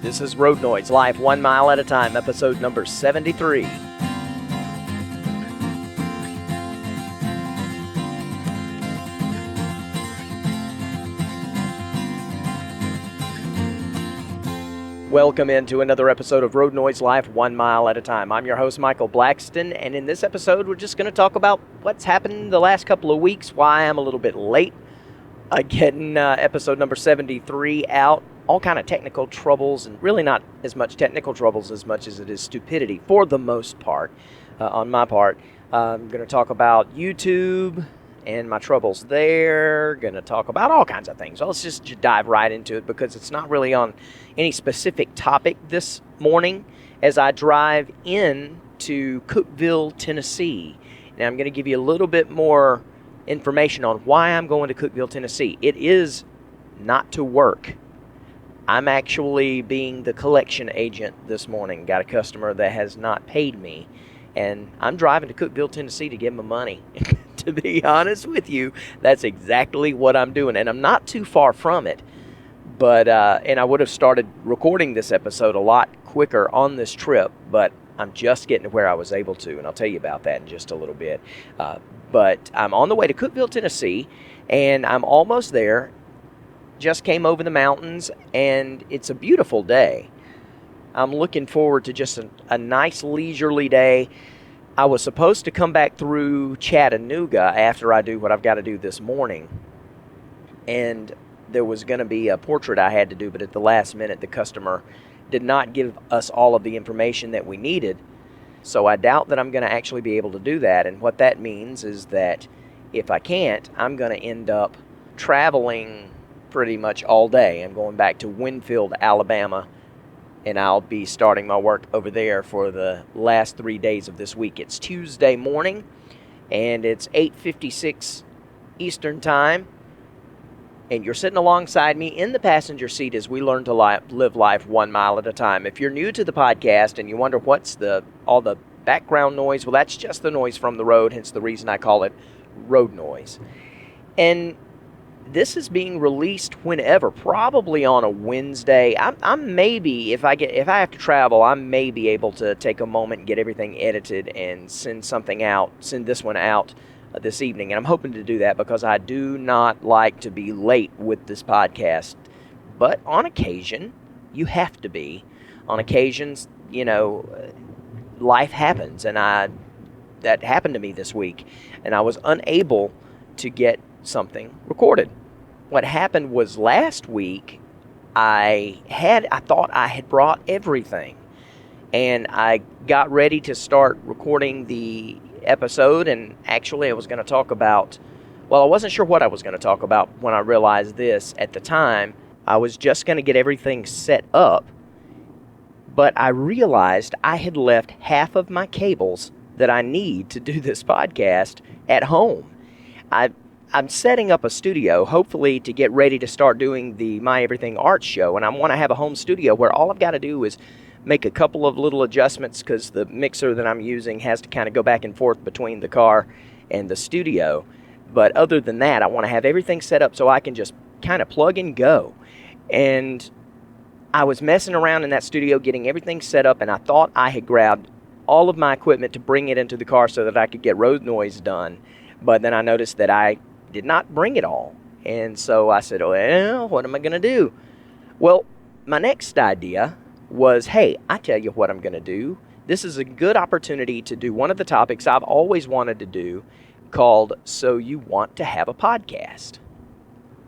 This is Road Noise, live 1 mile at a time, episode number 73. Welcome into another episode of Road Noise Live 1 mile at a time. I'm your host, Michael Blackston, and in this episode, we're just going to talk about what's happened the last couple of weeks, why I'm a little bit late getting episode number 73 out, all kind of technical troubles, and really not as much technical troubles as much as it is stupidity for the most part, on my part. I'm going to talk about YouTube and my troubles there. Going to talk about all kinds of things. So let's just dive right into it because it's not really on any specific topic this morning as I drive in to Cookeville, Tennessee. Now I'm going to give you a little bit more information on why I'm going to Cookeville, Tennessee. It is not to work. I'm actually being the collection agent this morning. Got a customer that has not paid me, and I'm driving to Cookeville, Tennessee to give him money. To be honest with you, that's exactly what I'm doing, and I'm not too far from it. But and I would have started recording this episode a lot quicker on this trip, but I'm just getting to where I was able to, and I'll tell you about that in just a little bit. But I'm on the way to Cookeville, Tennessee, and I'm almost there. Just came over the mountains, and it's a beautiful day. I'm looking forward to just a nice leisurely day. I was supposed to come back through Chattanooga after I do what I've got to do this morning, and there was going to be a portrait I had to do, but at the last minute, the customer did not give us all of the information that we needed. So I doubt that I'm going to actually be able to do that. And what that means is that if I can't, I'm going to end up traveling pretty much all day. I'm going back to Winfield, Alabama, and I'll be starting my work over there for the last 3 days of this week. It's Tuesday morning, and it's 8:56 Eastern Time. And you're sitting alongside me in the passenger seat as we learn to live life 1 mile at a time. If you're new to the podcast and you wonder what's all the background noise, well, that's just the noise from the road, hence the reason I call it road noise. And this is being released whenever, probably on a Wednesday. I'm maybe, if I have to travel, I may be able to take a moment and get everything edited and send this one out this evening, and I'm hoping to do that because I do not like to be late with this podcast. But on occasion, you have to be. On occasions, life happens, and that happened to me this week, and I was unable to get something recorded. What happened was last week, I thought I had brought everything, and I got ready to start recording the episode, and actually I was going to talk about, I wasn't sure what I was going to talk about when I realized this. At the time, I was just going to get everything set up, but I realized I had left half of my cables that I need to do this podcast at home. I'm setting up a studio, hopefully to get ready to start doing the My Everything Art Show, and I want to have a home studio where all I've got to do is make a couple of little adjustments because the mixer that I'm using has to kind of go back and forth between the car and the studio. But other than that, I want to have everything set up so I can just kind of plug and go. And I was messing around in that studio getting everything set up, and I thought I had grabbed all of my equipment to bring it into the car so that I could get road noise done. But then I noticed that I did not bring it all. And so I said, well, what am I going to do? Well, my next idea was, hey, I tell you what I'm going to do. This is a good opportunity to do one of the topics I've always wanted to do called So You Want to Have a Podcast.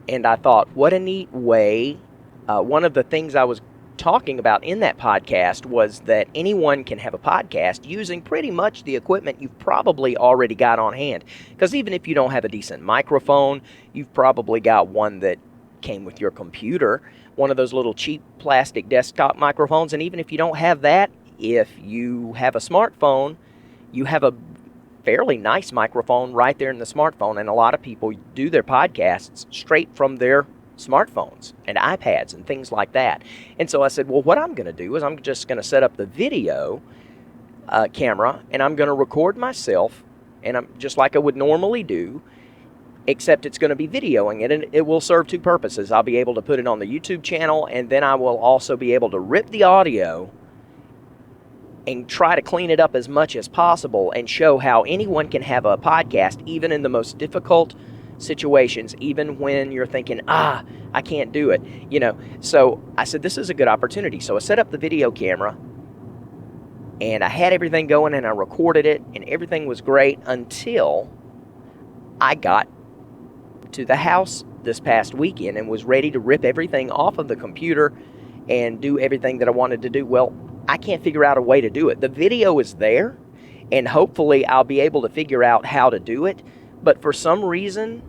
And I thought, what a neat way. One of the things I was talking about in that podcast was that anyone can have a podcast using pretty much the equipment you've probably already got on hand. Because even if you don't have a decent microphone, you've probably got one that came with your computer, one of those little cheap plastic desktop microphones. And even if you don't have that, if you have a smartphone, you have a fairly nice microphone right there in the smartphone. And a lot of people do their podcasts straight from their smartphones and iPads and things like that. And so I said, well, what I'm going to do is I'm just going to set up the video camera, and I'm going to record myself, and I'm just like I would normally do, except it's going to be videoing it, and it will serve two purposes. I'll be able to put it on the YouTube channel, and then I will also be able to rip the audio and try to clean it up as much as possible and show how anyone can have a podcast, even in the most difficult situations, even when you're thinking, I can't do it, So I said, this is a good opportunity. So I set up the video camera, and I had everything going, and I recorded it, and everything was great until I got to the house this past weekend and was ready to rip everything off of the computer and do everything that I wanted to do. Well, I can't figure out a way to do it. The video is there, and hopefully I'll be able to figure out how to do it. But for some reason,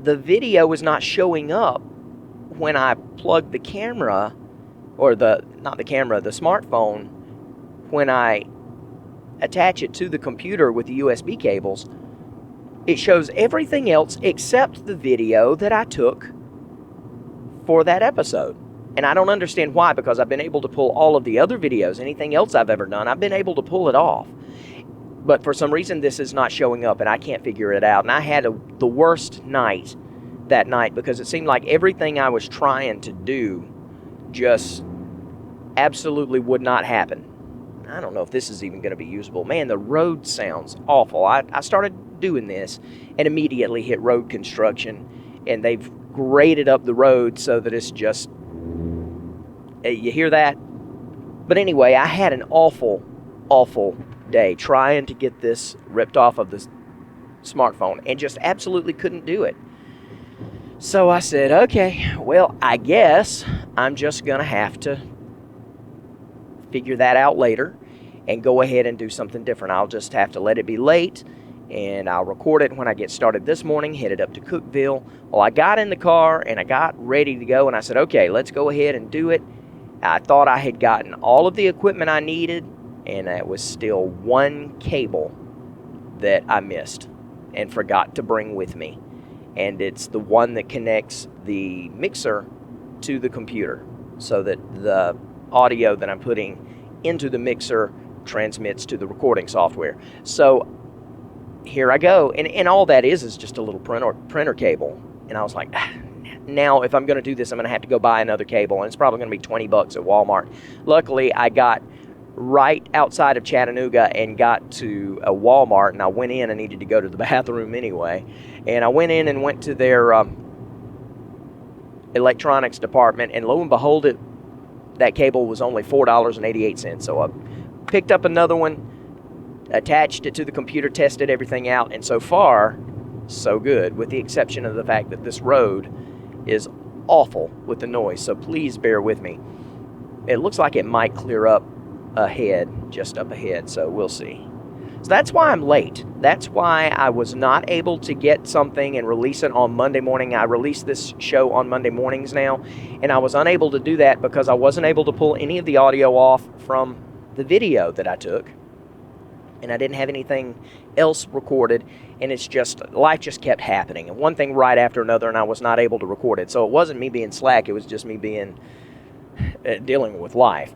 the video is not showing up when I plug the camera, or the smartphone, when I attach it to the computer with the USB cables. It shows everything else except the video that I took for that episode. And I don't understand why, because I've been able to pull all of the other videos, anything else I've ever done, I've been able to pull it off. But for some reason, this is not showing up, and I can't figure it out. And I had the worst night that night, because it seemed like everything I was trying to do just absolutely would not happen. I don't know if this is even going to be usable. Man, the road sounds awful. I started doing this and immediately hit road construction, and they've graded up the road so that it's just... You hear that? But anyway, I had an awful, awful day trying to get this ripped off of the smartphone and just absolutely couldn't do it. So I said, okay, well, I guess I'm just going to have to figure that out later and go ahead and do something different. I'll just have to let it be late, and I'll record it when I get started this morning, headed up to Cookeville. Well, I got in the car, and I got ready to go, and I said, okay, let's go ahead and do it. I thought I had gotten all of the equipment I needed, and it was still one cable that I missed and forgot to bring with me. And it's the one that connects the mixer to the computer, so that the audio that I'm putting into the mixer transmits to the recording software. So here I go. And all that is just a little printer cable. And I was like, now, if I'm going to do this, I'm going to have to go buy another cable, and it's probably going to be $20 at Walmart. Luckily, I got right outside of Chattanooga and got to a Walmart, and I went in. I needed to go to the bathroom anyway, and I went in and went to their electronics department, and lo and behold, that cable was only $4.88. So I picked up another one, attached it to the computer, tested everything out, and so far, so good, with the exception of the fact that this road is awful with the noise, so please bear with me. It looks like it might clear up ahead, just up ahead, so we'll see. So that's why I'm late. That's why I was not able to get something and release it on Monday morning. I release this show on Monday mornings now, and I was unable to do that because I wasn't able to pull any of the audio off from the video that I took, and I didn't have anything else recorded, and it's just, life just kept happening, and one thing right after another, and I was not able to record it. So it wasn't me being slack, it was just me dealing with life.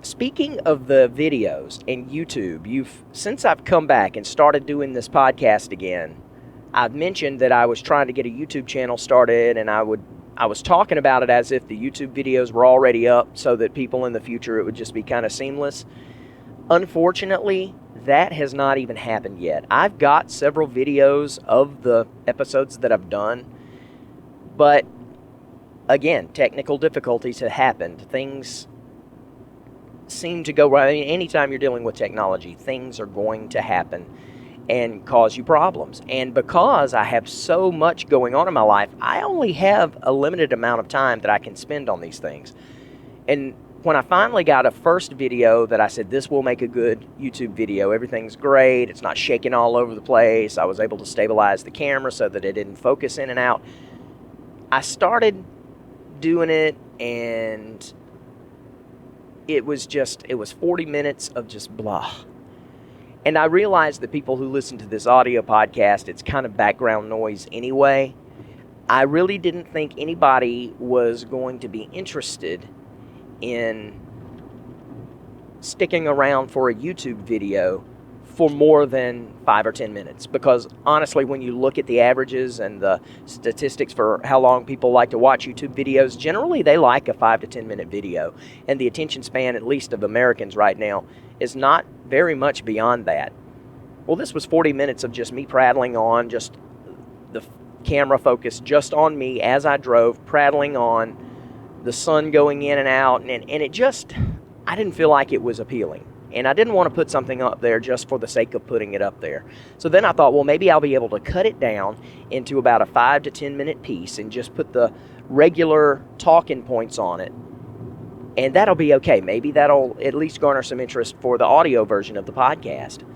Speaking of the videos and YouTube, since I've come back and started doing this podcast again, I've mentioned that I was trying to get a YouTube channel started, and I was talking about it as if the YouTube videos were already up so that people in the future, it would just be kind of seamless. Unfortunately, that has not even happened yet. I've got several videos of the episodes that I've done, but again, technical difficulties have happened. Things seem to go right. I mean, anytime you're dealing with technology, things are going to happen and cause you problems. And because I have so much going on in my life, I only have a limited amount of time that I can spend on these things. And when I finally got a first video that I said, this will make a good YouTube video, everything's great, it's not shaking all over the place, I was able to stabilize the camera so that it didn't focus in and out, I started doing it, and it was 40 minutes of just blah. And I realized that people who listen to this audio podcast, it's kind of background noise anyway. I really didn't think anybody was going to be interested in sticking around for a YouTube video for more than 5 or 10 minutes, because honestly, when you look at the averages and the statistics for how long people like to watch YouTube videos, generally they like a 5 to 10 minute video, and the attention span, at least of Americans right now, is not very much beyond that. Well, this was 40 minutes of just me prattling on, just the camera focused just on me as I drove, prattling on, the sun going in and out, and it just, I didn't feel like it was appealing. And I didn't want to put something up there just for the sake of putting it up there. So then I thought, well, maybe I'll be able to cut it down into about a 5 to 10 minute piece and just put the regular talking points on it. And that'll be okay. Maybe that'll at least garner some interest for the audio version of the podcast.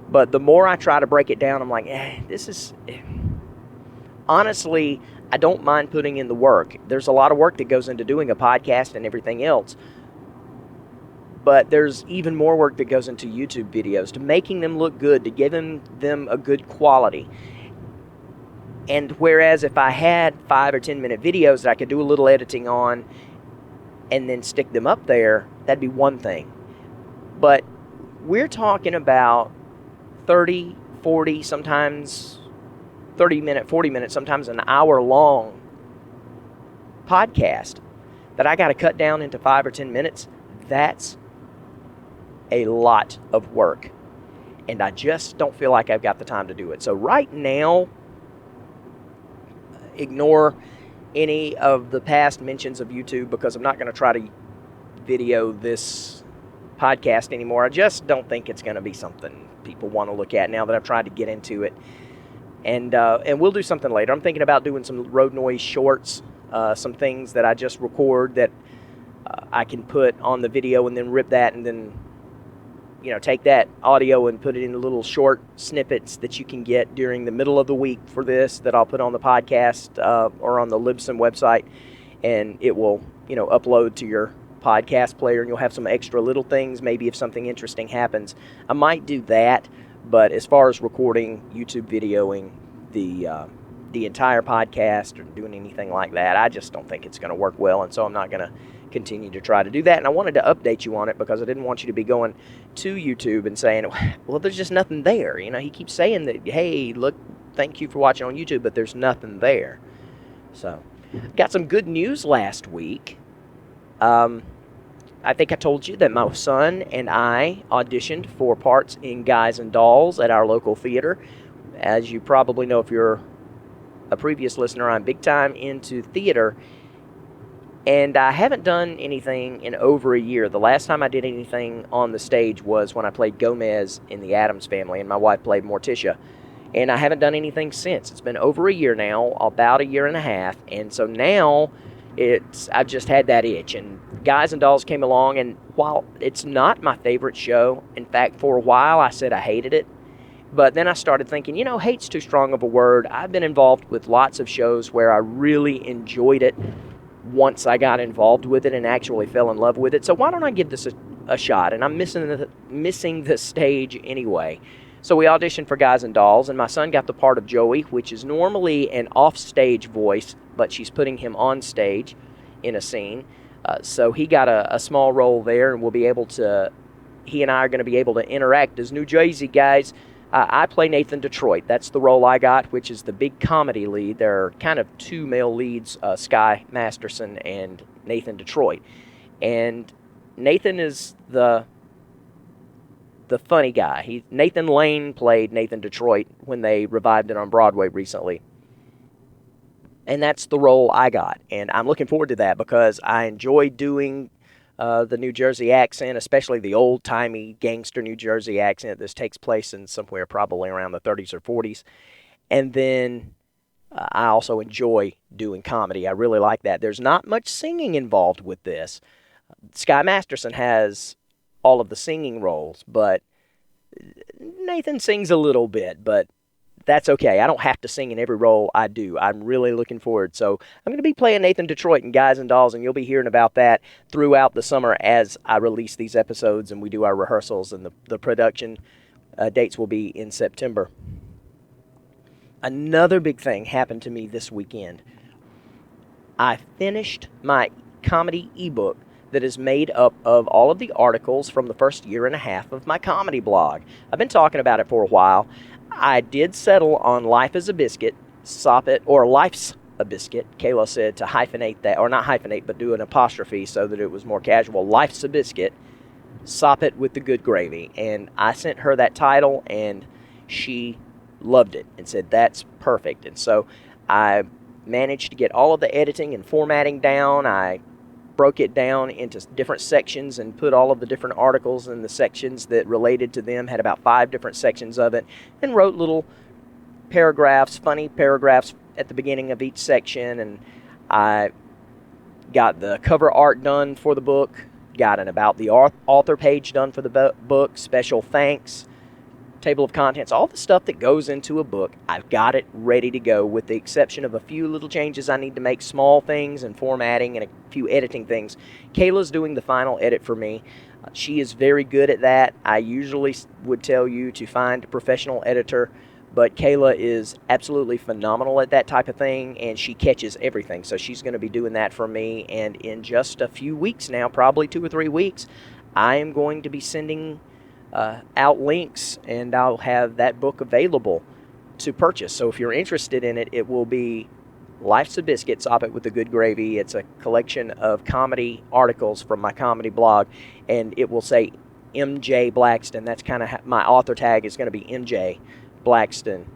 But the more I try to break it down, I'm like, honestly, I don't mind putting in the work. There's a lot of work that goes into doing a podcast and everything else. But there's even more work that goes into YouTube videos, to making them look good, to giving them a good quality. And whereas if I had 5 or 10 minute videos that I could do a little editing on and then stick them up there, that'd be one thing. But we're talking about 30, 40, sometimes 30 minute, 40 minutes, sometimes an hour long podcast that I got to cut down into 5 or 10 minutes. That's a lot of work, and I just don't feel like I've got the time to do it. So right now, ignore any of the past mentions of YouTube, because I'm not going to try to video this podcast anymore. I just don't think it's going to be something people want to look at now that I've tried to get into it. And we'll do something later. I'm thinking about doing some road noise shorts, some things that I just record that I can put on the video, and then rip that, and then take that audio and put it into little short snippets that you can get during the middle of the week for this, that I'll put on the podcast or on the Libsyn website, and it will, upload to your podcast player, and you'll have some extra little things. Maybe if something interesting happens, I might do that. But as far as recording YouTube videoing the entire podcast or doing anything like that, I just don't think it's going to work well, and so I'm not going to continue to try to do that. And I wanted to update you on it because I didn't want you to be going to YouTube and saying, well, there's just nothing there. He keeps saying that, hey, look, thank you for watching on YouTube, but there's nothing there. So, got some good news last week. I think I told you that my son and I auditioned for parts in Guys and Dolls at our local theater. As you probably know, if you're a previous listener, I'm big time into theater. And I haven't done anything in over a year. The last time I did anything on the stage was when I played Gomez in The Addams Family, and my wife played Morticia. And I haven't done anything since. It's been over a year now, about a year and a half. And so now I've just had that itch. And Guys and Dolls came along, and while it's not my favorite show, in fact, for a while I said I hated it. But then I started thinking, hate's too strong of a word. I've been involved with lots of shows where I really enjoyed it once I got involved with it and actually fell in love with it. So why don't I give this a shot? And I'm missing the stage anyway. So we auditioned for Guys and Dolls, and my son got the part of Joey, which is normally an off-stage voice, but she's putting him on stage in a scene. So he got a small role there, and he and I are going to be able to interact as New Jersey guys. I play Nathan Detroit. That's the role I got, which is the big comedy lead. There are kind of two male leads, Sky Masterson and Nathan Detroit. And Nathan is the funny guy. Nathan Lane played Nathan Detroit when they revived it on Broadway recently. And that's the role I got. And I'm looking forward to that because I enjoy doing the New Jersey accent, especially the old-timey gangster New Jersey accent. This takes place in somewhere probably around the 30s or 40s. And then I also enjoy doing comedy. I really like that. There's not much singing involved with this. Sky Masterson has all of the singing roles, but Nathan sings a little bit, but that's okay. I don't have to sing in every role I do. I'm really looking forward. So I'm going to be playing Nathan Detroit in Guys and Dolls, and you'll be hearing about that throughout the summer as I release these episodes and we do our rehearsals, and the production dates will be in September. Another big thing happened to me this weekend. I finished my comedy ebook that is made up of all of the articles from the first year and a half of my comedy blog. I've been talking about it for a while. I did settle on Life is a Biscuit, Soppit, or Life's a Biscuit. Kayla said to hyphenate that, or not hyphenate, but do an apostrophe so that it was more casual. Life's a Biscuit, Soppit with the good gravy. And I sent her that title, and she loved it and said, that's perfect. And so I managed to get all of the editing and formatting down. I broke it down into different sections and put all of the different articles in the sections that related to them, had about 5 different sections of it, and wrote little paragraphs, funny paragraphs at the beginning of each section. And I got the cover art done for the book, got an about the author page done for the book, special thanks, table of contents, all the stuff that goes into a book. I've got it ready to go, with the exception of a few little changes I need to make, small things and formatting and a few editing things. Kayla's doing the final edit for me. She is very good at that. I usually would tell you to find a professional editor, but Kayla is absolutely phenomenal at that type of thing, and she catches everything. So she's going to be doing that for me, and in just a few weeks now, probably 2 or 3 weeks, I am going to be sending out links, and I'll have that book available to purchase. So if you're interested in it, it will be Life's a Biscuit, Soppit with the Good Gravy. It's a collection of comedy articles from my comedy blog, and it will say MJ Blackston. That's kind of my author tag is going to be MJ Blackston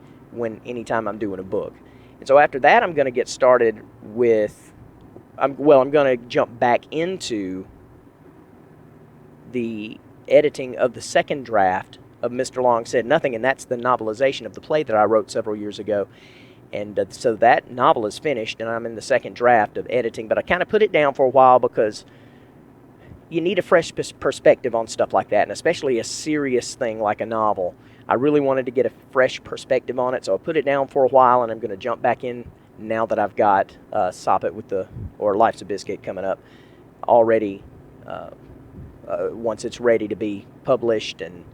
anytime I'm doing a book. And so after that, I'm going to get started with, I'm going to jump back into the editing of the second draft of Mr. Long Said Nothing, and that's the novelization of the play that I wrote several years ago. And so that novel is finished, and I'm in the second draft of editing, but I kind of put it down for a while because you need a fresh perspective on stuff like that, and especially a serious thing like a novel. I really wanted to get a fresh perspective on it, so I put it down for a while, and I'm going to jump back in now that I've got Soppit or Life's a Biscuit coming up already. Once it's ready to be published, and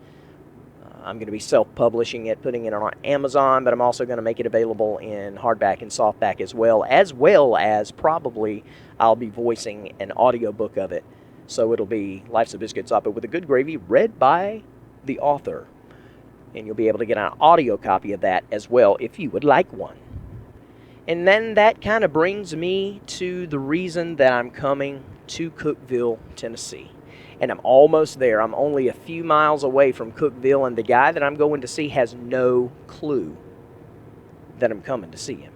I'm going to be self-publishing it, putting it on Amazon, but I'm also going to make it available in hardback and softback as well as probably I'll be voicing an audiobook of it. So it'll be Life's a Biscuit, Soppit with a Good Gravy, read by the author. And you'll be able to get an audio copy of that as well if you would like one. And then that kind of brings me to the reason that I'm coming to Cookeville, Tennessee. And I'm almost there. I'm only a few miles away from Cookeville, and the guy that I'm going to see has no clue that I'm coming to see him.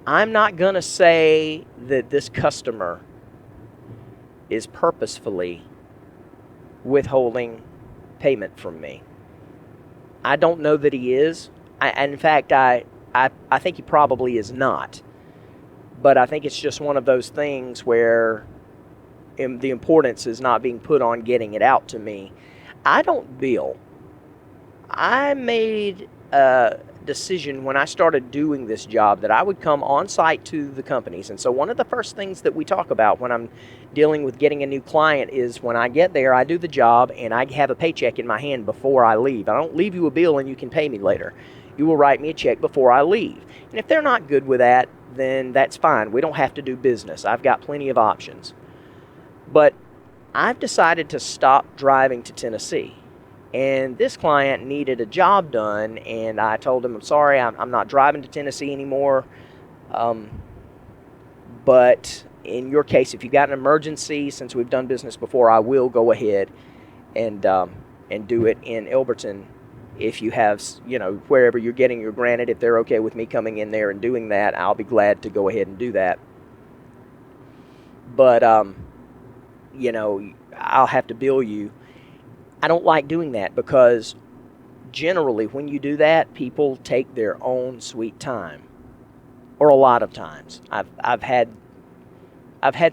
I'm not going to say that this customer is purposefully withholding payment from me. I don't know that he is. In fact, I think he probably is not. But I think it's just one of those things where the importance is not being put on getting it out to me. I don't bill. I made a decision when I started doing this job that I would come on site to the companies. And so one of the first things that we talk about when I'm dealing with getting a new client is when I get there, I do the job and I have a paycheck in my hand before I leave. I don't leave you a bill and you can pay me later. You will write me a check before I leave. And if they're not good with that, then that's fine. We don't have to do business. I've got plenty of options. But I've decided to stop driving to Tennessee. And this client needed a job done, and I told him, I'm sorry, I'm not driving to Tennessee anymore. But in your case, if you've got an emergency, since we've done business before, I will go ahead and do it in Elberton. If you have, wherever you're getting your granted, if they're okay with me coming in there and doing that, I'll be glad to go ahead and do that. But, I'll have to bill you. I don't like doing that because generally when you do that, people take their own sweet time, or a lot of times. I've had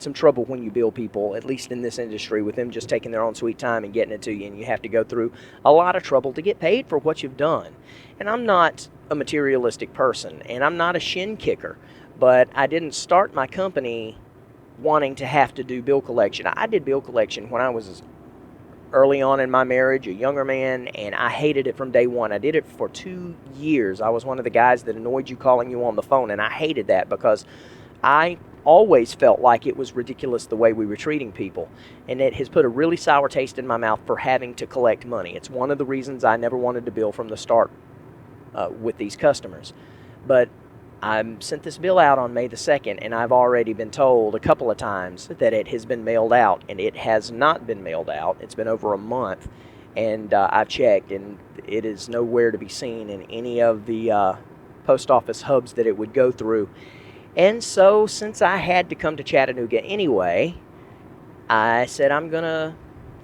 some trouble when you bill people, at least in this industry, with them just taking their own sweet time and getting it to you, and you have to go through a lot of trouble to get paid for what you've done. And I'm not a materialistic person, and I'm not a shin kicker, but I didn't start my company wanting to have to do bill collection. I did bill collection when I was early on in my marriage, a younger man, and I hated it from day one. I did it for 2 years. I was one of the guys that annoyed you calling you on the phone, and I hated that because I always felt like it was ridiculous the way we were treating people. And it has put a really sour taste in my mouth for having to collect money. It's one of the reasons I never wanted to bill from the start with these customers. But I sent this bill out on May the 2nd, and I've already been told a couple of times that it has been mailed out, and it has not been mailed out. It's been over a month, and I've checked, and it is nowhere to be seen in any of the post office hubs that it would go through. And so, since I had to come to Chattanooga anyway, I said I'm going to,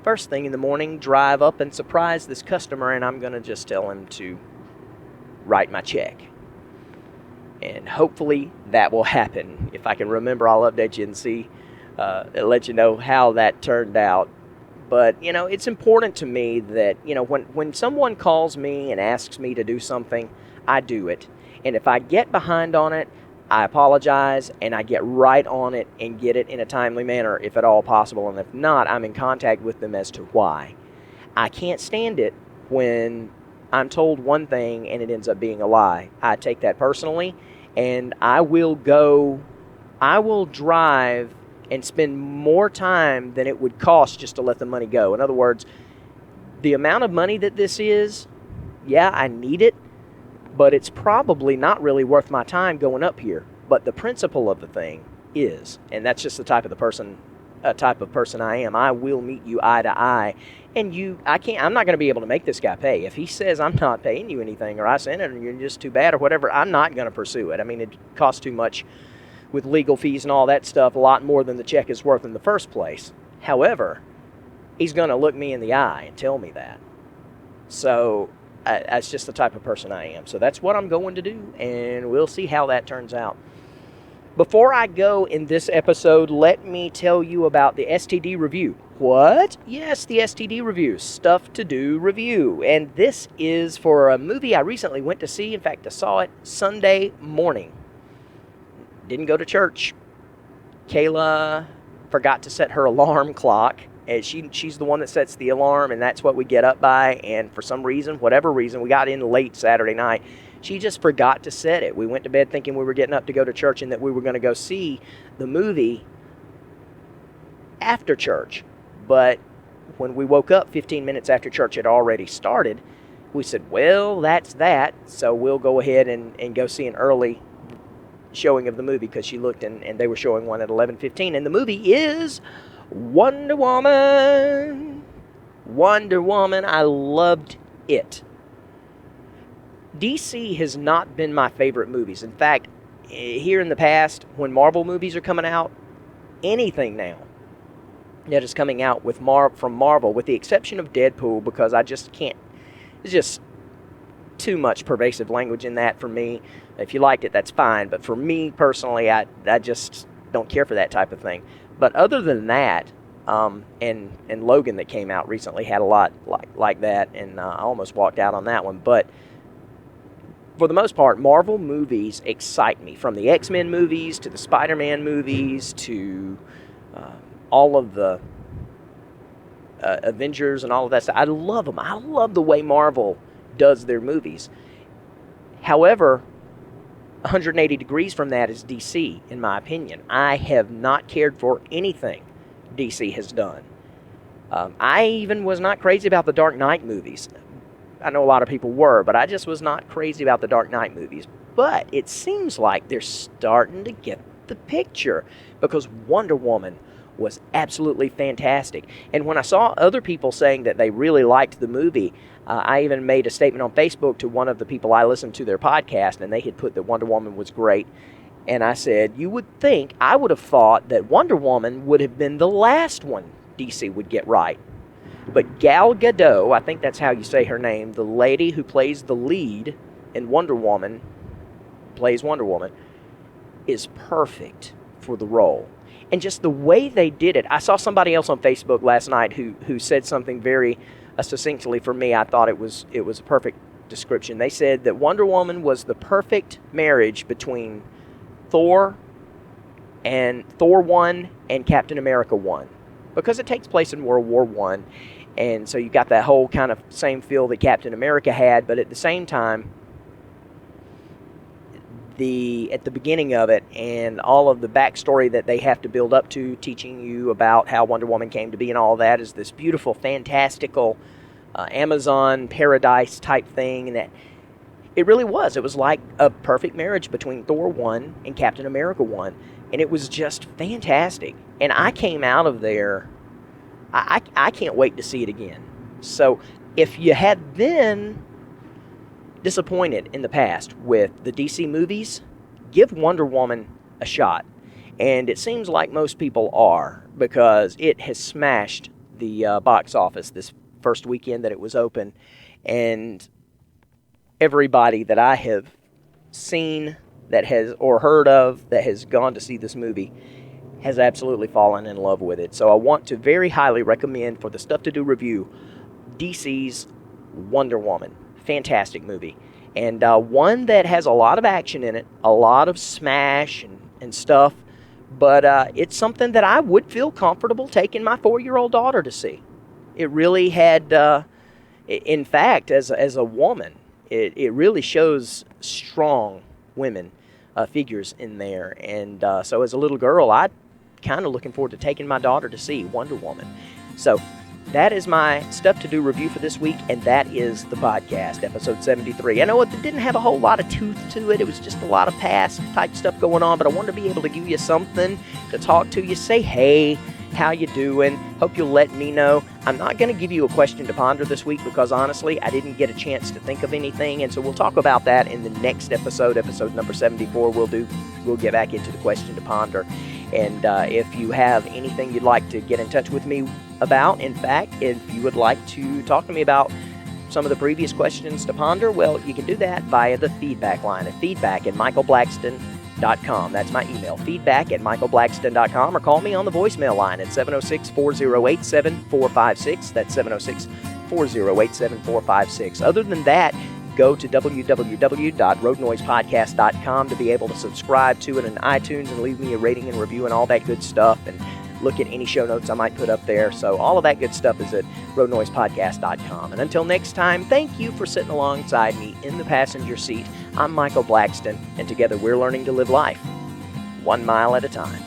first thing in the morning, drive up and surprise this customer, and I'm going to just tell him to write my check. And hopefully that will happen. If I can remember, I'll update you and see, let you know how that turned out. But, it's important to me that, when someone calls me and asks me to do something, I do it. And if I get behind on it, I apologize, and I get right on it and get it in a timely manner, if at all possible. And if not, I'm in contact with them as to why. I can't stand it when I'm told one thing and it ends up being a lie. I take that personally, and I will drive and spend more time than it would cost just to let the money go. In other words, the amount of money that this is, yeah, I need it, but it's probably not really worth my time going up here. But the principle of the thing is, and that's just the type of person I am. I will meet you eye to eye, and I'm not going to be able to make this guy pay. If he says I'm not paying you anything, or I sent it and you're just too bad or whatever, I'm not going to pursue it. I mean, it costs too much with legal fees and all that stuff, a lot more than the check is worth in the first place. However, he's going to look me in the eye and tell me that. So that's just the type of person I am. So that's what I'm going to do, and we'll see how that turns out. Before I go in this episode, let me tell you about the STD review. What? Yes, the STD review. Stuff to Do review. And this is for a movie I recently went to see. In fact, I saw it Sunday morning. Didn't go to church. Kayla forgot to set her alarm clock. And she's the one that sets the alarm, and that's what we get up by. And for some reason, whatever reason, we got in late Saturday night. She just forgot to set it. We went to bed thinking we were getting up to go to church and that we were going to go see the movie after church. But when we woke up 15 minutes after church had already started, we said, well, that's that. So we'll go ahead and go see an early showing of the movie, because she looked and they were showing one at 11:15. And the movie is Wonder Woman. Wonder Woman. I loved it. DC has not been my favorite movies. In fact, here in the past, when Marvel movies are coming out, anything now that is coming out with from Marvel, with the exception of Deadpool, because I just can't, it's just too much pervasive language in that for me. If you liked it, that's fine. But for me personally, I just don't care for that type of thing. But other than that, and Logan that came out recently had a lot like that, and I almost walked out on that one. But for the most part, Marvel movies excite me. From the X-Men movies to the Spider-Man movies to all of the Avengers and all of that stuff. I love them. I love the way Marvel does their movies. However, 180 degrees from that is DC, in my opinion. I have not cared for anything DC has done. I even was not crazy about the Dark Knight movies. I know a lot of people were, but I just was not crazy about the Dark Knight movies. But it seems like they're starting to get the picture, because Wonder Woman was absolutely fantastic. And when I saw other people saying that they really liked the movie, I even made a statement on Facebook to one of the people I listened to their podcast, and they had put that Wonder Woman was great. And I said, I would have thought that Wonder Woman would have been the last one DC would get right. But Gal Gadot, I think that's how you say her name, the lady who plays the lead in Wonder Woman, is perfect for the role. And just the way they did it, I saw somebody else on Facebook last night who said something very succinctly for me. I thought it was a perfect description. They said that Wonder Woman was the perfect marriage between Thor 1 and Captain America 1, because it takes place in World War I, and so you got that whole kind of same feel that Captain America had, but at the same time, at the beginning of it, and all of the backstory that they have to build up to, teaching you about how Wonder Woman came to be and all that, is this beautiful, fantastical Amazon paradise type thing. And that it really was. It was like a perfect marriage between Thor 1 and Captain America 1. And it was just fantastic. And I came out of there, I can't wait to see it again. So if you had been disappointed in the past with the DC movies, give Wonder Woman a shot. And it seems like most people are, because it has smashed the box office this first weekend that it was open. And everybody that I have seen that has, or heard of, that has gone to see this movie has absolutely fallen in love with it. So I want to very highly recommend, for the Stuff to Do review, DC's Wonder Woman. Fantastic movie. And one that has a lot of action in it, a lot of smash and stuff, but it's something that I would feel comfortable taking my 4-year-old daughter to see. It really had, in fact, as a woman, it really shows strong women figures in there. And so as a little girl, I kind of looking forward to taking my daughter to see Wonder Woman. So that is my Stuff to Do review for this week, and that is the podcast, episode 73. I know it didn't have a whole lot of tooth to it. It was just a lot of past type stuff going on, but I wanted to be able to give you something to talk to you, say, hey, how you doing? Hope you'll let me know. I'm not going to give you a question to ponder this week because, honestly, I didn't get a chance to think of anything, and so we'll talk about that in the next episode number 74. We'll get back into the question to ponder. And if you have anything you'd like to get in touch with me about, in fact, if you would like to talk to me about some of the previous questions to ponder, well, you can do that via the feedback line at feedback@michaelblackston.com. That's my email, feedback@michaelblackston.com, or call me on the voicemail line at 706-408-7456. That's 706-408-7456. Other than that, go to www.roadnoisepodcast.com to be able to subscribe to it in iTunes and leave me a rating and review and all that good stuff, and look at any show notes I might put up there. So all of that good stuff is at roadnoisepodcast.com. And until next time, thank you for sitting alongside me in the passenger seat. I'm Michael Blackston, and together we're learning to live life 1 mile at a time.